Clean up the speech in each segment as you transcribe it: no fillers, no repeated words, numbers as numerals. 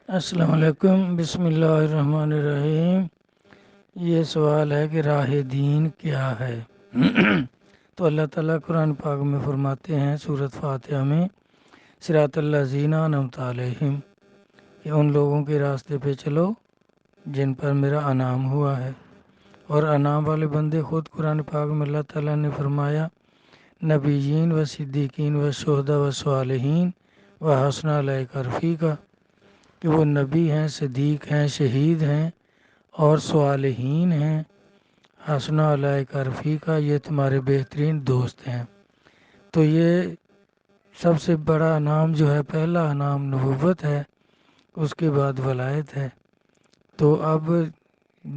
السلام علیکم، بسم اللہ الرحمن الرحیم۔ یہ سوال ہے کہ راہ دین کیا ہے؟ تو اللہ تعالیٰ قرآن پاک میں فرماتے ہیں سورۃ فاتحہ میں، صراط الذین انعمت علیہم، کہ ان لوگوں کے راستے پہ چلو جن پر میرا انعام ہوا ہے۔ اور انعام والے بندے خود قرآن پاک میں اللہ تعالیٰ نے فرمایا نبیین و صدیقین و شہداء و صالحین و حسن اولئک رفیقا، کہ وہ نبی ہیں، صدیق ہیں، شہید ہیں اور صالحین ہیں۔ حسن اولئک رفیقا، یہ تمہارے بہترین دوست ہیں۔ تو یہ سب سے بڑا انعام جو ہے، پہلا انعام نبوت ہے، اس کے بعد ولایت ہے۔ تو اب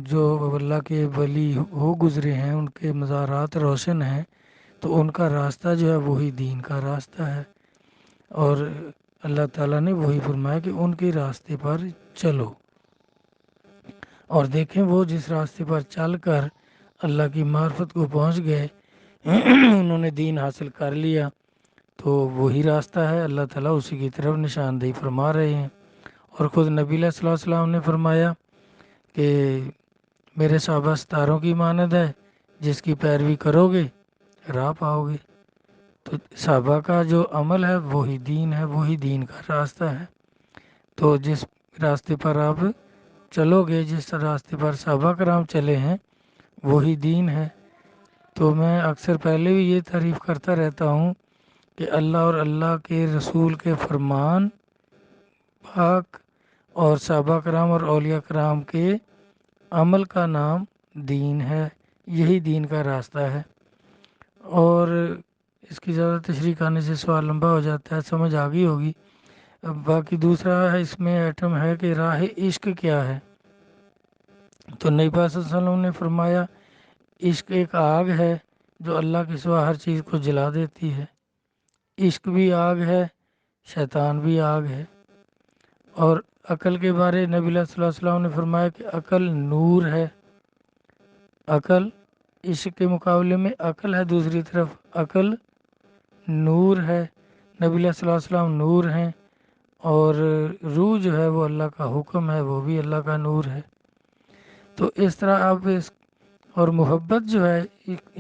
جو اللہ کے ولی ہو گزرے ہیں، ان کے مزارات روشن ہیں، تو ان کا راستہ جو ہے وہی دین کا راستہ ہے، اور اللہ تعالیٰ نے وہی فرمایا کہ ان کے راستے پر چلو۔ اور دیکھیں وہ جس راستے پر چل کر اللہ کی معرفت کو پہنچ گئے، انہوں نے دین حاصل کر لیا، تو وہی راستہ ہے، اللہ تعالیٰ اسی کی طرف نشاندہی فرما رہے ہیں۔ اور خود نبی علیہ الصلوۃ والسلام نے فرمایا کہ میرے صحابہ ستاروں کی مانند ہے، جس کی پیروی کرو گے راہ پاؤ گے۔ تو صحابہ کا جو عمل ہے وہی دین ہے، وہی دین کا راستہ ہے۔ تو جس راستے پر آپ چلو گے، جس راستے پر صحابہ کرام چلے ہیں، وہی دین ہے۔ تو میں اکثر پہلے بھی یہ تعریف کرتا رہتا ہوں کہ اللہ اور اللہ کے رسول کے فرمان پاک اور صحابہ کرام اور اولیاء کرام کے عمل کا نام دین ہے، یہی دین کا راستہ ہے۔ اور اس کی زیادہ تشریح کرنے سے سوال لمبا ہو جاتا ہے، سمجھ آ گئی ہوگی۔ اب باقی دوسرا ہے اس میں ایٹم ہے کہ راہ عشق کیا ہے؟ تو نبی پاک صلی اللہ علیہ وسلم نے فرمایا عشق ایک آگ ہے جو اللہ کے سوا ہر چیز کو جلا دیتی ہے۔ عشق بھی آگ ہے، شیطان بھی آگ ہے۔ اور عقل کے بارے نبی صلی اللہ علیہ وسلم نے فرمایا کہ عقل نور ہے۔ عقل عشق کے مقابلے میں عقل ہے، دوسری طرف عقل نور ہے۔ نبی صلی اللہ علیہ وسلم نور ہیں، اور روح جو ہے وہ اللہ کا حکم ہے، وہ بھی اللہ کا نور ہے۔ تو اس طرح اب اور محبت جو ہے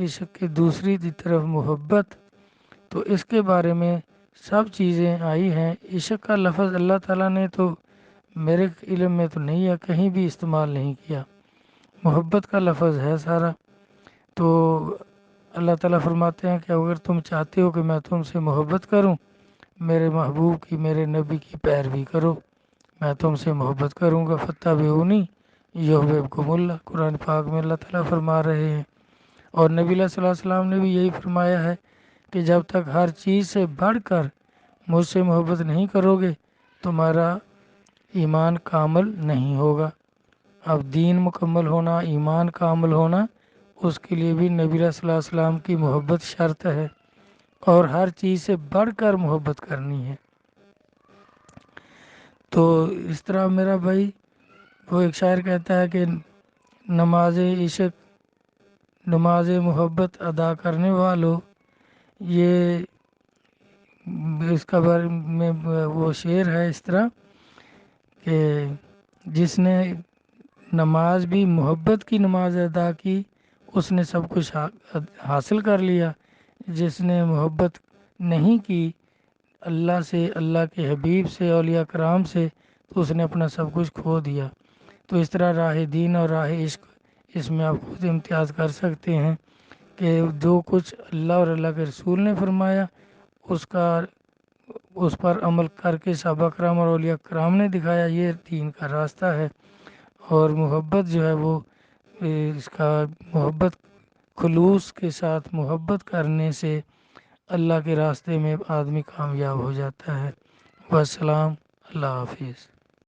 عشق کی دوسری طرف محبت، تو اس کے بارے میں سب چیزیں آئی ہیں۔ عشق کا لفظ اللہ تعالیٰ نے تو میرے علم میں تو نہیں ہے، کہیں بھی استعمال نہیں کیا، محبت کا لفظ ہے سارا۔ تو اللہ تعالیٰ فرماتے ہیں کہ اگر تم چاہتے ہو کہ میں تم سے محبت کروں، میرے محبوب کی، میرے نبی کی پیروی کرو، میں تم سے محبت کروں گا۔ فاتبعونی یحببکم اللہ، قرآن پاک میں اللہ تعالیٰ فرما رہے ہیں۔ اور نبی صلی اللہ علیہ وسلم نے بھی یہی فرمایا ہے کہ جب تک ہر چیز سے بڑھ کر مجھ سے محبت نہیں کرو گے تمہارا ایمان کامل نہیں ہوگا۔ اب دین مکمل ہونا، ایمان کامل ہونا، اس کے لیے بھی نبی صلی اللہ علیہ وسلم کی محبت شرط ہے، اور ہر چیز سے بڑھ کر محبت کرنی ہے۔ تو اس طرح میرا بھائی، وہ ایک شاعر کہتا ہے کہ نماز عشق، نماز محبت ادا کرنے والوں، یہ اس کا بارے میں وہ شعر ہے اس طرح کہ جس نے نماز بھی محبت کی نماز ادا کی، اس نے سب کچھ حاصل کر لیا۔ جس نے محبت نہیں کی اللہ سے، اللہ کے حبیب سے، اولیاء کرام سے، تو اس نے اپنا سب کچھ کھو دیا۔ تو اس طرح راہ دین اور راہ عشق، اس میں آپ خود امتیاز کر سکتے ہیں کہ جو کچھ اللہ اور اللہ کے رسول نے فرمایا اس پر عمل کر کے صحابہ کرام اور اولیاء کرام نے دکھایا، یہ دین کا راستہ ہے۔ اور محبت جو ہے وہ اس کا محبت، خلوص کے ساتھ محبت کرنے سے اللہ کے راستے میں آدمی کامیاب ہو جاتا ہے۔ والسلام، اللہ حافظ۔